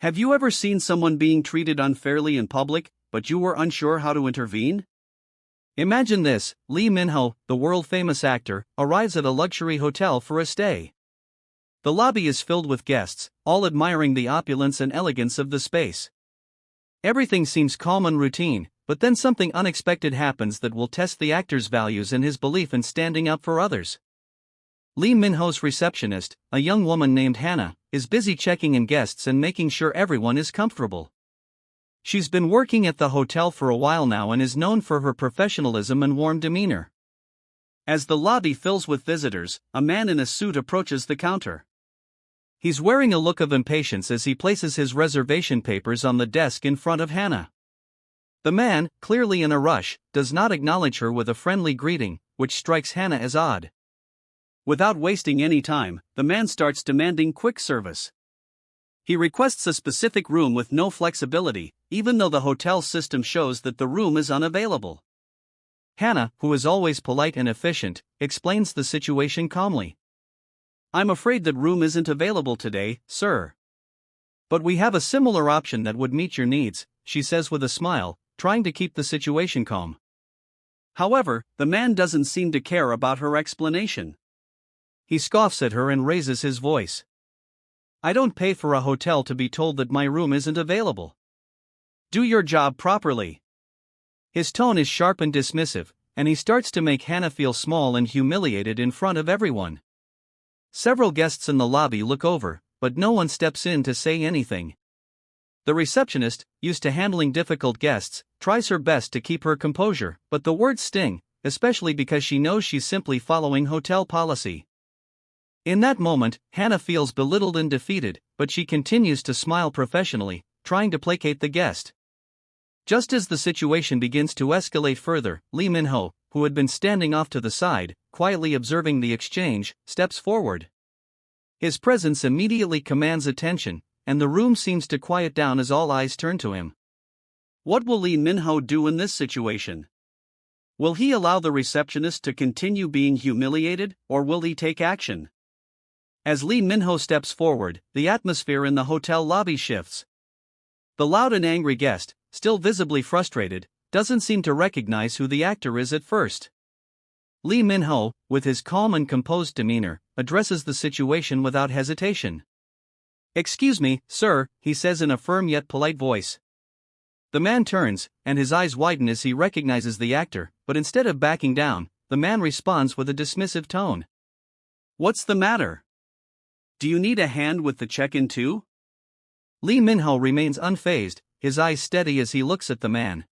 Have you ever seen someone being treated unfairly in public, but you were unsure how to intervene? Imagine this: Lee Min-ho, the world-famous actor, arrives at a luxury hotel for a stay. The lobby is filled with guests, all admiring the opulence and elegance of the space. Everything seems calm and routine, but then something unexpected happens that will test the actor's values and his belief in standing up for others. Lee Min-ho's receptionist, a young woman named Hannah, is busy checking in guests and making sure everyone is comfortable. She's been working at the hotel for a while now and is known for her professionalism and warm demeanor. As the lobby fills with visitors, a man in a suit approaches the counter. He's wearing a look of impatience as he places his reservation papers on the desk in front of Hannah. The man, clearly in a rush, does not acknowledge her with a friendly greeting, which strikes Hannah as odd. Without wasting any time, the man starts demanding quick service. He requests a specific room with no flexibility, even though the hotel system shows that the room is unavailable. Hannah, who is always polite and efficient, explains the situation calmly. "I'm afraid that room isn't available today, sir. But we have a similar option that would meet your needs," she says with a smile, trying to keep the situation calm. However, the man doesn't seem to care about her explanation. He scoffs at her and raises his voice. "I don't pay for a hotel to be told that my room isn't available. Do your job properly." His tone is sharp and dismissive, and he starts to make Hannah feel small and humiliated in front of everyone. Several guests in the lobby look over, but no one steps in to say anything. The receptionist, used to handling difficult guests, tries her best to keep her composure, but the words sting, especially because she knows she's simply following hotel policy. In that moment, Hannah feels belittled and defeated, but she continues to smile professionally, trying to placate the guest. Just as the situation begins to escalate further, Lee Min-ho, who had been standing off to the side, quietly observing the exchange, steps forward. His presence immediately commands attention, and the room seems to quiet down as all eyes turn to him. What will Lee Min-ho do in this situation? Will he allow the receptionist to continue being humiliated, or will he take action? As Lee Min-ho steps forward, the atmosphere in the hotel lobby shifts. The loud and angry guest, still visibly frustrated, doesn't seem to recognize who the actor is at first. Lee Min-ho, with his calm and composed demeanor, addresses the situation without hesitation. "Excuse me, sir," he says in a firm yet polite voice. The man turns, and his eyes widen as he recognizes the actor, but instead of backing down, the man responds with a dismissive tone. "What's the matter? Do you need a hand with the check-in too?" Lee Min-ho remains unfazed, his eyes steady as he looks at the man.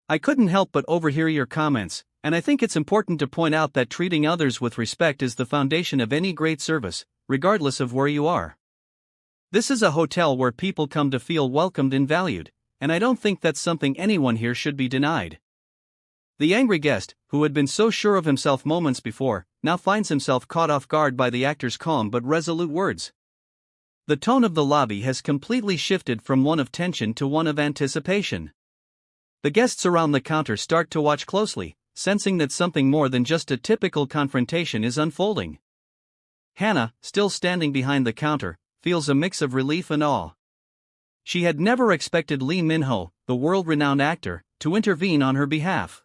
"I couldn't help but overhear your comments, and I think it's important to point out that treating others with respect is the foundation of any great service, regardless of where you are. This is a hotel where people come to feel welcomed and valued, and I don't think that's something anyone here should be denied." The angry guest, who had been so sure of himself moments before, now finds himself caught off guard by the actor's calm but resolute words. The tone of the lobby has completely shifted from one of tension to one of anticipation. The guests around the counter start to watch closely, sensing that something more than just a typical confrontation is unfolding. Hannah, still standing behind the counter, feels a mix of relief and awe. She had never expected Lee Min-ho, the world-renowned actor, to intervene on her behalf.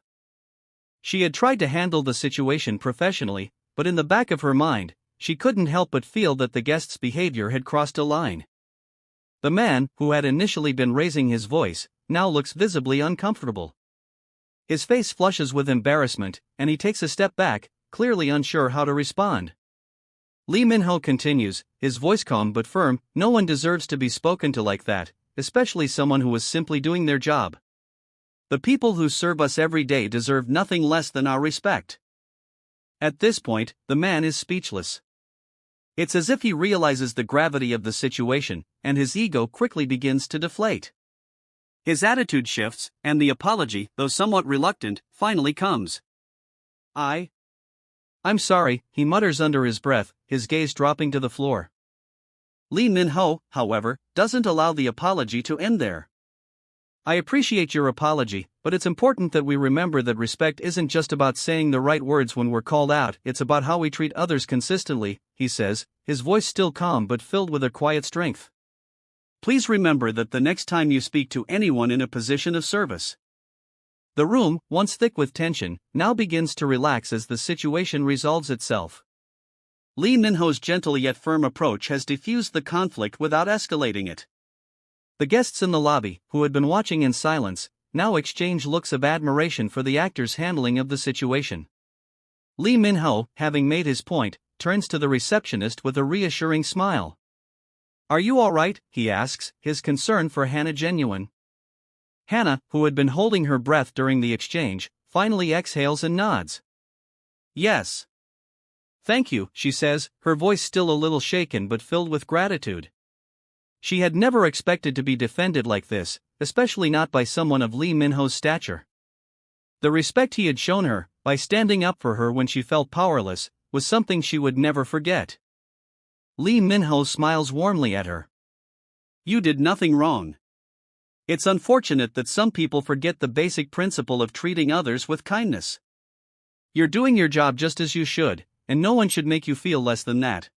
She had tried to handle the situation professionally, but in the back of her mind, she couldn't help but feel that the guest's behavior had crossed a line. The man, who had initially been raising his voice, now looks visibly uncomfortable. His face flushes with embarrassment, and he takes a step back, clearly unsure how to respond. Lee Min-ho continues, his voice calm but firm. "No one deserves to be spoken to like that, especially someone who is simply doing their job. The people who serve us every day deserve nothing less than our respect." At this point, the man is speechless. It's as if he realizes the gravity of the situation, and his ego quickly begins to deflate. His attitude shifts, and the apology, though somewhat reluctant, finally comes. I'm sorry," he mutters under his breath, his gaze dropping to the floor. Lee Min-ho, however, doesn't allow the apology to end there. "I appreciate your apology, but it's important that we remember that respect isn't just about saying the right words when we're called out, it's about how we treat others consistently," he says, his voice still calm but filled with a quiet strength. Please remember that the next time you speak to anyone in a position of service. The room, once thick with tension, now begins to relax as the situation resolves itself. Lee Min-ho's gentle yet firm approach has diffused the conflict without escalating it. The guests in the lobby, who had been watching in silence, now exchange looks of admiration for the actor's handling of the situation. Lee Min-ho, having made his point, turns to the receptionist with a reassuring smile. "Are you all right?" he asks, his concern for Hannah genuine. Hannah, who had been holding her breath during the exchange, finally exhales and nods. "Yes. Thank you," she says, her voice still a little shaken but filled with gratitude. She had never expected to be defended like this, especially not by someone of Lee Min-ho's stature. The respect he had shown her, by standing up for her when she felt powerless, was something she would never forget. Lee Min-ho smiles warmly at her. "You did nothing wrong. It's unfortunate that some people forget the basic principle of treating others with kindness. You're doing your job just as you should, and no one should make you feel less than that."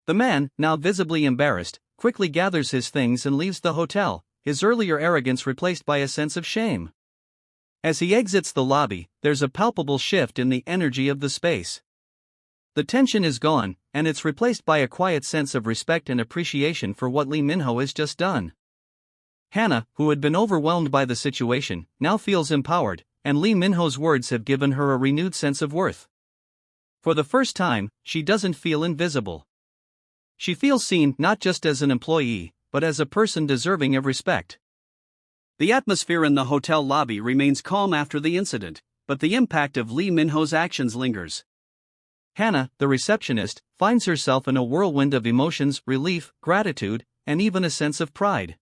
The man, now visibly embarrassed, quickly gathers his things and leaves the hotel, his earlier arrogance replaced by a sense of shame. As he exits the lobby, there's a palpable shift in the energy of the space. The tension is gone, and it's replaced by a quiet sense of respect and appreciation for what Lee Min-ho has just done. Hannah, who had been overwhelmed by the situation, now feels empowered, and Lee Min-ho's words have given her a renewed sense of worth. For the first time, she doesn't feel invisible. She feels seen not just as an employee, but as a person deserving of respect. The atmosphere in the hotel lobby remains calm after the incident, but the impact of Lee Min-ho's actions lingers. Hannah, the receptionist, finds herself in a whirlwind of emotions, relief, gratitude, and even a sense of pride.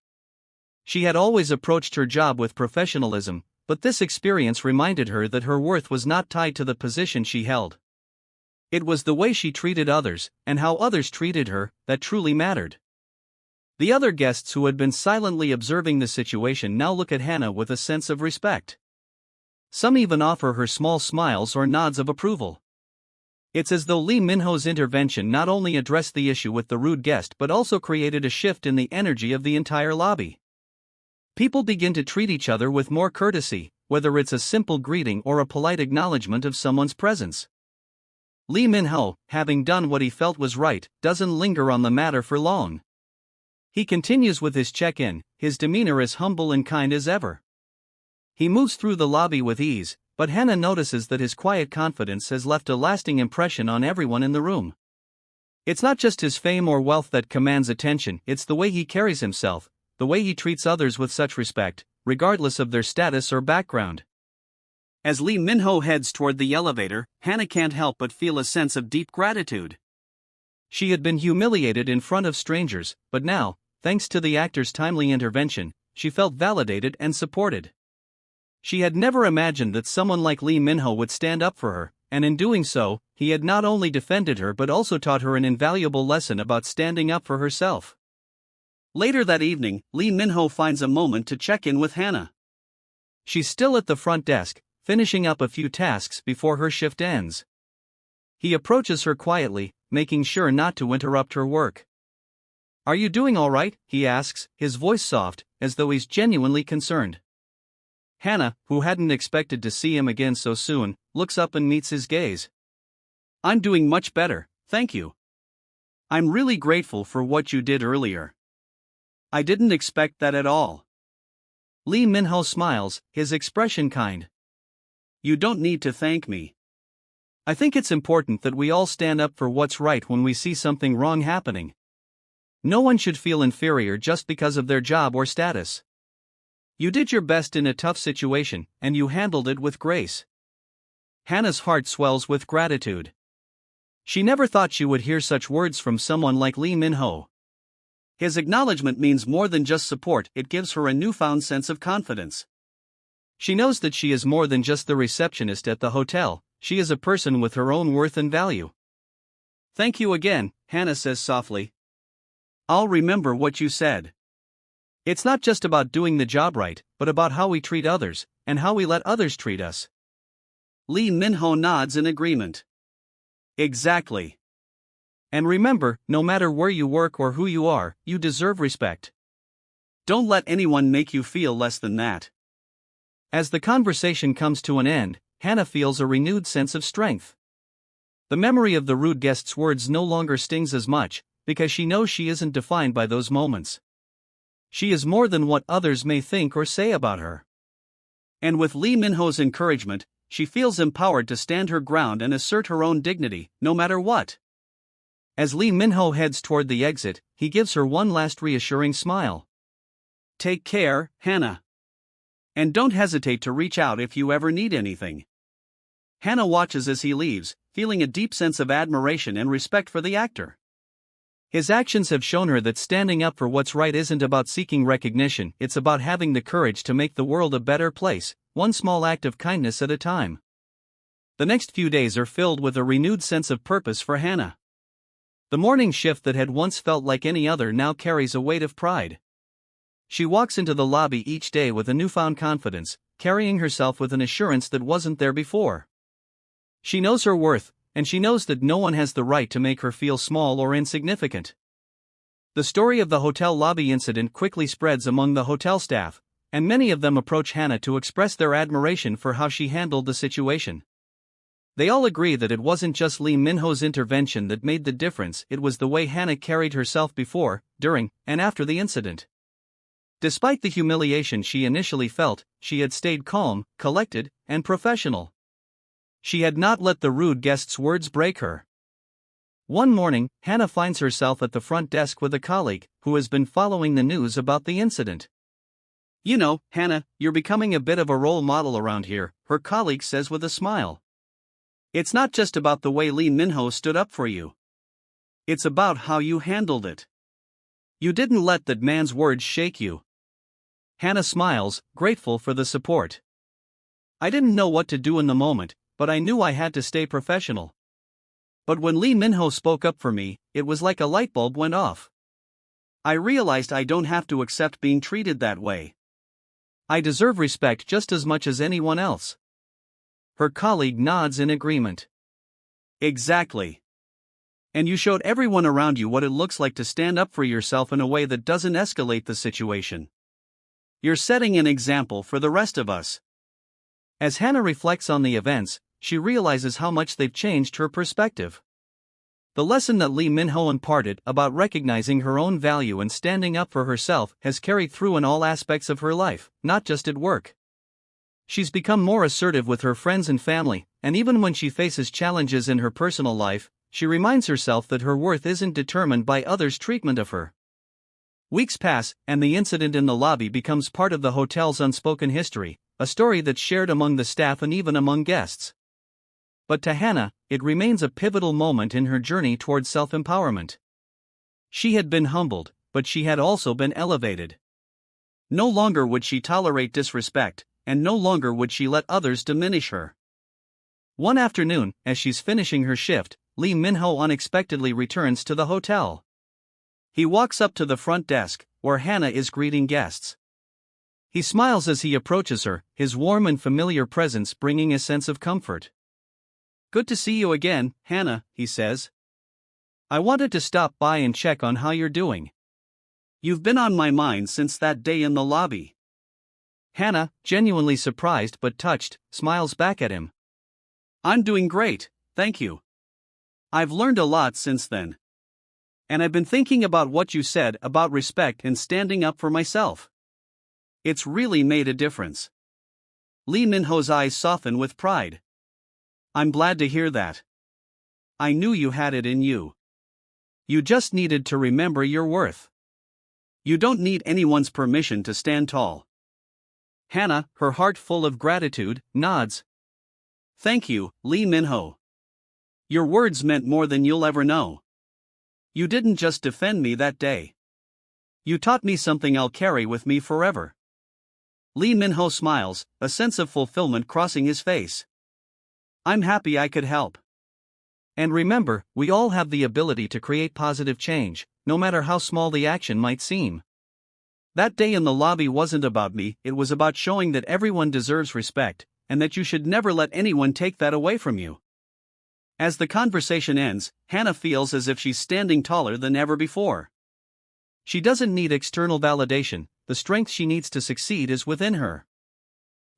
She had always approached her job with professionalism, but this experience reminded her that her worth was not tied to the position she held. It was the way she treated others, and how others treated her, that truly mattered. The other guests who had been silently observing the situation now look at Hannah with a sense of respect. Some even offer her small smiles or nods of approval. It's as though Lee Min-ho's intervention not only addressed the issue with the rude guest but also created a shift in the energy of the entire lobby. People begin to treat each other with more courtesy, whether it's a simple greeting or a polite acknowledgement of someone's presence. Lee Min-ho, having done what he felt was right, doesn't linger on the matter for long. He continues with his check-in, his demeanor as humble and kind as ever. He moves through the lobby with ease, but Hannah notices that his quiet confidence has left a lasting impression on everyone in the room. It's not just his fame or wealth that commands attention, it's the way he carries himself, the way he treats others with such respect, regardless of their status or background. As Lee Min-ho heads toward the elevator, Hannah can't help but feel a sense of deep gratitude. She had been humiliated in front of strangers, but now, thanks to the actor's timely intervention, she felt validated and supported. She had never imagined that someone like Lee Min-ho would stand up for her, and in doing so, he had not only defended her but also taught her an invaluable lesson about standing up for herself. Later that evening, Lee Min-ho finds a moment to check in with Hannah. She's still at the front desk, finishing up a few tasks before her shift ends. He approaches her quietly, making sure not to interrupt her work. "Are you doing all right?" he asks, his voice soft, as though he's genuinely concerned. Hannah, who hadn't expected to see him again so soon, looks up and meets his gaze. "I'm doing much better, thank you. I'm really grateful for what you did earlier. I didn't expect that at all." Lee Min-ho smiles, his expression kind. "You don't need to thank me. I think it's important that we all stand up for what's right when we see something wrong happening. No one should feel inferior just because of their job or status. You did your best in a tough situation, and you handled it with grace." Hannah's heart swells with gratitude. She never thought she would hear such words from someone like Lee Min-ho. His acknowledgement means more than just support, it gives her a newfound sense of confidence. She knows that she is more than just the receptionist at the hotel, she is a person with her own worth and value. "Thank you again," Hannah says softly. "I'll remember what you said. It's not just about doing the job right, but about how we treat others, and how we let others treat us." Lee Min-ho nods in agreement. "Exactly. And remember, no matter where you work or who you are, you deserve respect. Don't let anyone make you feel less than that. As the conversation comes to an end, Hannah feels a renewed sense of strength. The memory of the rude guest's words no longer stings as much, because she knows she isn't defined by those moments. She is more than what others may think or say about her. And with Lee Min-ho's encouragement, she feels empowered to stand her ground and assert her own dignity, no matter what. As Lee Min-ho heads toward the exit, he gives her one last reassuring smile. Take care, Hannah. And don't hesitate to reach out if you ever need anything. Hannah watches as he leaves, feeling a deep sense of admiration and respect for the actor. His actions have shown her that standing up for what's right isn't about seeking recognition, it's about having the courage to make the world a better place, one small act of kindness at a time. The next few days are filled with a renewed sense of purpose for Hannah. The morning shift that had once felt like any other now carries a weight of pride. She walks into the lobby each day with a newfound confidence, carrying herself with an assurance that wasn't there before. She knows her worth, and she knows that no one has the right to make her feel small or insignificant. The story of the hotel lobby incident quickly spreads among the hotel staff, and many of them approach Hannah to express their admiration for how she handled the situation. They all agree that it wasn't just Lee Min-ho's intervention that made the difference, it was the way Hannah carried herself before, during, and after the incident. Despite the humiliation she initially felt, she had stayed calm, collected, and professional. She had not let the rude guest's words break her. One morning, Hannah finds herself at the front desk with a colleague who has been following the news about the incident. You know, Hannah, you're becoming a bit of a role model around here, her colleague says with a smile. It's not just about the way Lee Min-ho stood up for you. It's about how you handled it. You didn't let that man's words shake you. Hannah smiles, grateful for the support. I didn't know what to do in the moment, but I knew I had to stay professional. But when Lee Min-ho spoke up for me, it was like a light bulb went off. I realized I don't have to accept being treated that way. I deserve respect just as much as anyone else. Her colleague nods in agreement. Exactly. And you showed everyone around you what it looks like to stand up for yourself in a way that doesn't escalate the situation. You're setting an example for the rest of us. As Hannah reflects on the events, she realizes how much they've changed her perspective. The lesson that Lee Min-ho imparted about recognizing her own value and standing up for herself has carried through in all aspects of her life, not just at work. She's become more assertive with her friends and family, and even when she faces challenges in her personal life, she reminds herself that her worth isn't determined by others' treatment of her. Weeks pass, and the incident in the lobby becomes part of the hotel's unspoken history, a story that's shared among the staff and even among guests. But to Hannah, it remains a pivotal moment in her journey towards self-empowerment. She had been humbled, but she had also been elevated. No longer would she tolerate disrespect, and no longer would she let others diminish her. One afternoon, as she's finishing her shift, Lee Min-ho unexpectedly returns to the hotel. He walks up to the front desk, where Hannah is greeting guests. He smiles as he approaches her, his warm and familiar presence bringing a sense of comfort. Good to see you again, Hannah, he says. I wanted to stop by and check on how you're doing. You've been on my mind since that day in the lobby. Hannah, genuinely surprised but touched, smiles back at him. I'm doing great, thank you. I've learned a lot since then. And I've been thinking about what you said about respect and standing up for myself. It's really made a difference. Lee Min-ho's eyes soften with pride. I'm glad to hear that. I knew you had it in you. You just needed to remember your worth. You don't need anyone's permission to stand tall. Hannah, her heart full of gratitude, nods. Thank you, Lee Min-ho. Your words meant more than you'll ever know. You didn't just defend me that day. You taught me something I'll carry with me forever. Lee Min-ho smiles, a sense of fulfillment crossing his face. I'm happy I could help. And remember, we all have the ability to create positive change, no matter how small the action might seem. That day in the lobby wasn't about me, it was about showing that everyone deserves respect, and that you should never let anyone take that away from you. As the conversation ends, Hannah feels as if she's standing taller than ever before. She doesn't need external validation, the the strength she needs to succeed is within her.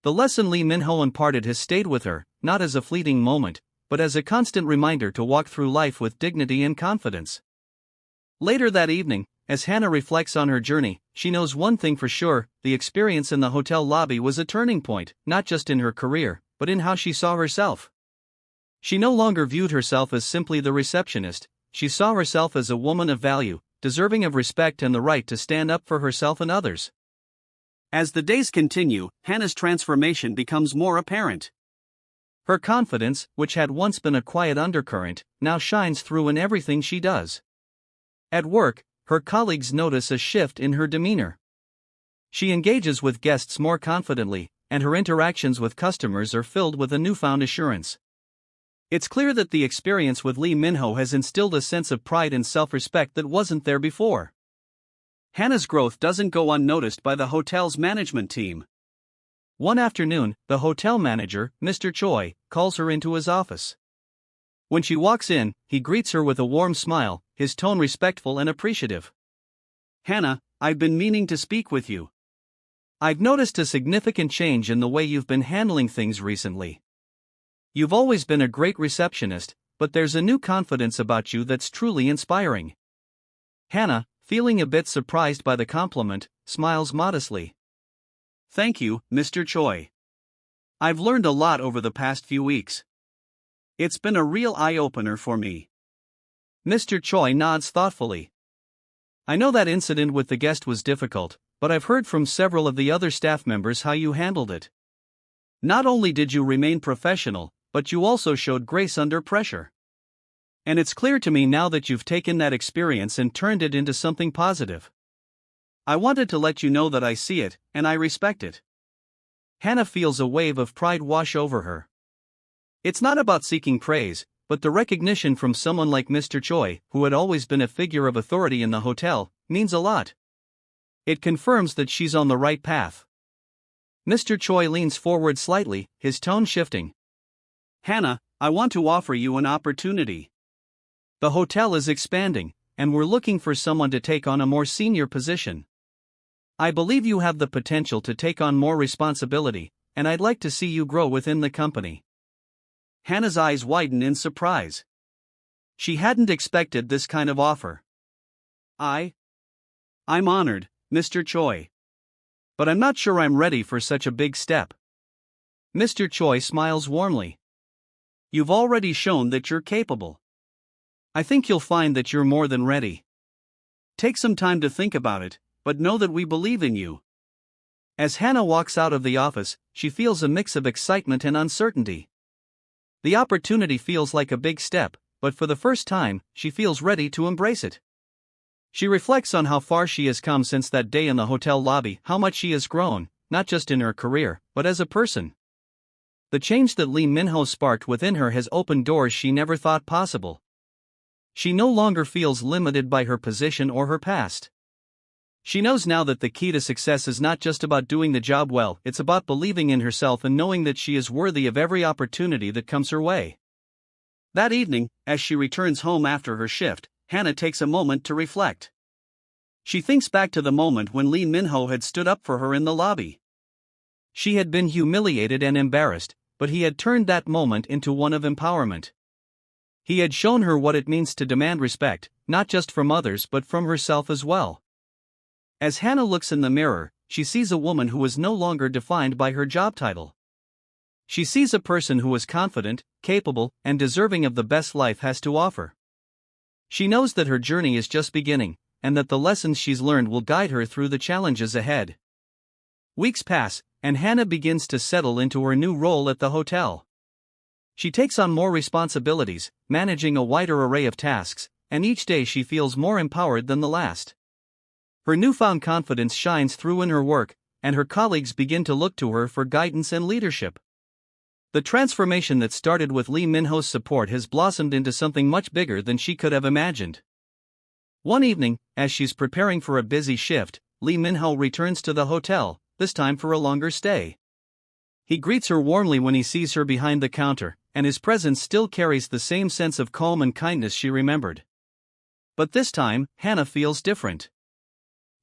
The lesson Lee Min-ho imparted has stayed with her, not as a fleeting moment, but as a constant reminder to walk through life with dignity and confidence. Later that evening, as Hannah reflects on her journey, she knows one thing for sure: the experience in the hotel lobby was a turning point, not just in her career, but in how she saw herself. She no longer viewed herself as simply the receptionist, she saw herself as a woman of value, deserving of respect and the right to stand up for herself and others. As the days continue, Hannah's transformation becomes more apparent. Her confidence, which had once been a quiet undercurrent, now shines through in everything she does. At work, her colleagues notice a shift in her demeanor. She engages with guests more confidently, and her interactions with customers are filled with a newfound assurance. It's clear that the experience with Lee Min-ho has instilled a sense of pride and self-respect that wasn't there before. Hannah's growth doesn't go unnoticed by the hotel's management team. One afternoon, the hotel manager, Mr. Choi, calls her into his office. When she walks in, he greets her with a warm smile, his tone respectful and appreciative. "Hannah, I've been meaning to speak with you. I've noticed a significant change in the way you've been handling things recently. You've always been a great receptionist, but there's a new confidence about you that's truly inspiring." Hannah, feeling a bit surprised by the compliment, smiles modestly. "Thank you, Mr. Choi. I've learned a lot over the past few weeks. It's been a real eye-opener for me." Mr. Choi nods thoughtfully. "I know that incident with the guest was difficult, but I've heard from several of the other staff members how you handled it. Not only did you remain professional, but you also showed grace under pressure. And it's clear to me now that you've taken that experience and turned it into something positive. I wanted to let you know that I see it, and I respect it." Hannah feels a wave of pride wash over her. It's not about seeking praise, but the recognition from someone like Mr. Choi, who had always been a figure of authority in the hotel, means a lot. It confirms that she's on the right path. Mr. Choi leans forward slightly, his tone shifting. "Hannah, I want to offer you an opportunity. The hotel is expanding, and we're looking for someone to take on a more senior position. I believe you have the potential to take on more responsibility, and I'd like to see you grow within the company." Hannah's eyes widen in surprise. She hadn't expected this kind of offer. I'm honored, Mr. Choi. But I'm not sure I'm ready for such a big step." Mr. Choi smiles warmly. "You've already shown that you're capable. I think you'll find that you're more than ready. Take some time to think about it, but know that we believe in you." As Hannah walks out of the office, she feels a mix of excitement and uncertainty. The opportunity feels like a big step, but for the first time, she feels ready to embrace it. She reflects on how far she has come since that day in the hotel lobby, how much she has grown, not just in her career, but as a person. The change that Lee Min-ho sparked within her has opened doors she never thought possible. She no longer feels limited by her position or her past. She knows now that the key to success is not just about doing the job well, it's about believing in herself and knowing that she is worthy of every opportunity that comes her way. That evening, as she returns home after her shift, Hannah takes a moment to reflect. She thinks back to the moment when Lee Min-ho had stood up for her in the lobby. She had been humiliated and embarrassed, but he had turned that moment into one of empowerment. He had shown her what it means to demand respect, not just from others but from herself as well. As Hannah looks in the mirror, she sees a woman who is no longer defined by her job title. She sees a person who is confident, capable, and deserving of the best life has to offer. She knows that her journey is just beginning, and that the lessons she's learned will guide her through the challenges ahead. Weeks pass, and Hannah begins to settle into her new role at the hotel. She takes on more responsibilities, managing a wider array of tasks, and each day she feels more empowered than the last. Her newfound confidence shines through in her work, and her colleagues begin to look to her for guidance and leadership. The transformation that started with Lee Min-ho's support has blossomed into something much bigger than she could have imagined. One evening, as she's preparing for a busy shift, Lee Min-ho returns to the hotel, this time for a longer stay. He greets her warmly when he sees her behind the counter, and his presence still carries the same sense of calm and kindness she remembered. But this time, Hannah feels different.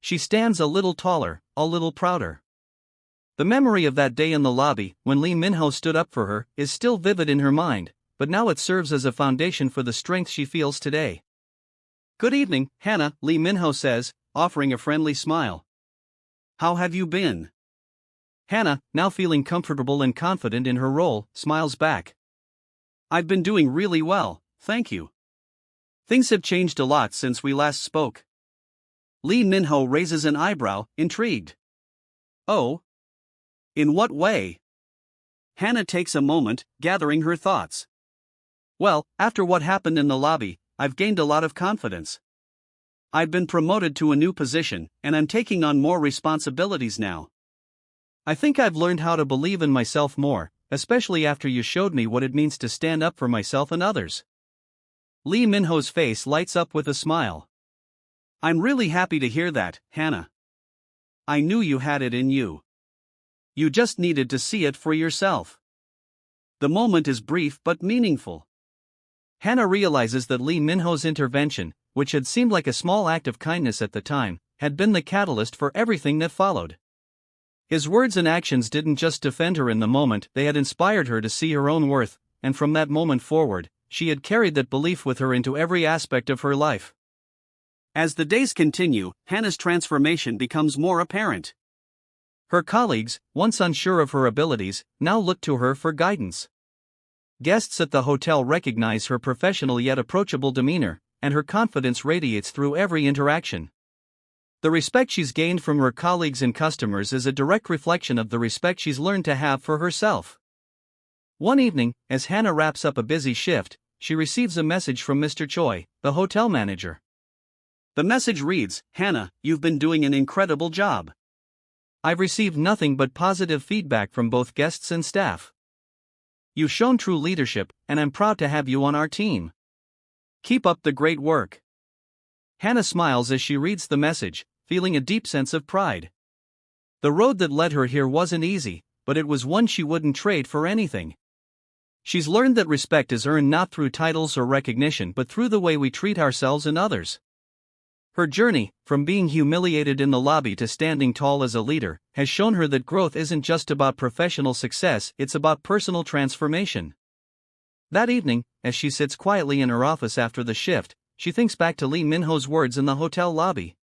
She stands a little taller, a little prouder. The memory of that day in the lobby, when Lee Min-ho stood up for her, is still vivid in her mind, but now it serves as a foundation for the strength she feels today. "Good evening, Hannah," Lee Min-ho says, offering a friendly smile. "How have you been?" Hannah, now feeling comfortable and confident in her role, smiles back. "I've been doing really well, thank you. Things have changed a lot since we last spoke." Lee Min-ho raises an eyebrow, intrigued. "Oh? In what way?" Hannah takes a moment, gathering her thoughts. "Well, after what happened in the lobby, I've gained a lot of confidence. I've been promoted to a new position, and I'm taking on more responsibilities now. I think I've learned how to believe in myself more, especially after you showed me what it means to stand up for myself and others." Lee Min-ho's face lights up with a smile. "I'm really happy to hear that, Hannah. I knew you had it in you. You just needed to see it for yourself." The moment is brief but meaningful. Hannah realizes that Lee Min-ho's intervention, which had seemed like a small act of kindness at the time, had been the catalyst for everything that followed. His words and actions didn't just defend her in the moment, they had inspired her to see her own worth, and from that moment forward, she had carried that belief with her into every aspect of her life. As the days continue, Hannah's transformation becomes more apparent. Her colleagues, once unsure of her abilities, now look to her for guidance. Guests at the hotel recognize her professional yet approachable demeanor, and her confidence radiates through every interaction. The respect she's gained from her colleagues and customers is a direct reflection of the respect she's learned to have for herself. One evening, as Hannah wraps up a busy shift, she receives a message from Mr. Choi, the hotel manager. The message reads, "Hannah, you've been doing an incredible job. I've received nothing but positive feedback from both guests and staff. You've shown true leadership, and I'm proud to have you on our team. Keep up the great work." Hannah smiles as she reads the message, feeling a deep sense of pride. The road that led her here wasn't easy, but it was one she wouldn't trade for anything. She's learned that respect is earned not through titles or recognition but through the way we treat ourselves and others. Her journey, from being humiliated in the lobby to standing tall as a leader, has shown her that growth isn't just about professional success, it's about personal transformation. That evening, as she sits quietly in her office after the shift, she thinks back to Lee Min-ho's words in the hotel lobby.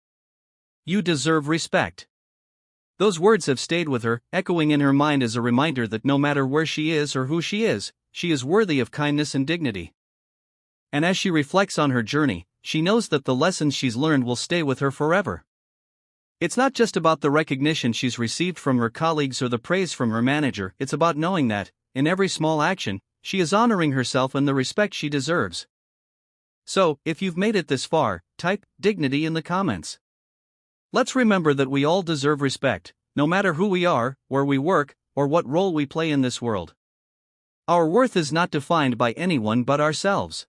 "You deserve respect." Those words have stayed with her, echoing in her mind as a reminder that no matter where she is or who she is worthy of kindness and dignity. And as she reflects on her journey, she knows that the lessons she's learned will stay with her forever. It's not just about the recognition she's received from her colleagues or the praise from her manager, it's about knowing that, in every small action, she is honoring herself and the respect she deserves. So, if you've made it this far, type dignity in the comments. Let's remember that we all deserve respect, no matter who we are, where we work, or what role we play in this world. Our worth is not defined by anyone but ourselves.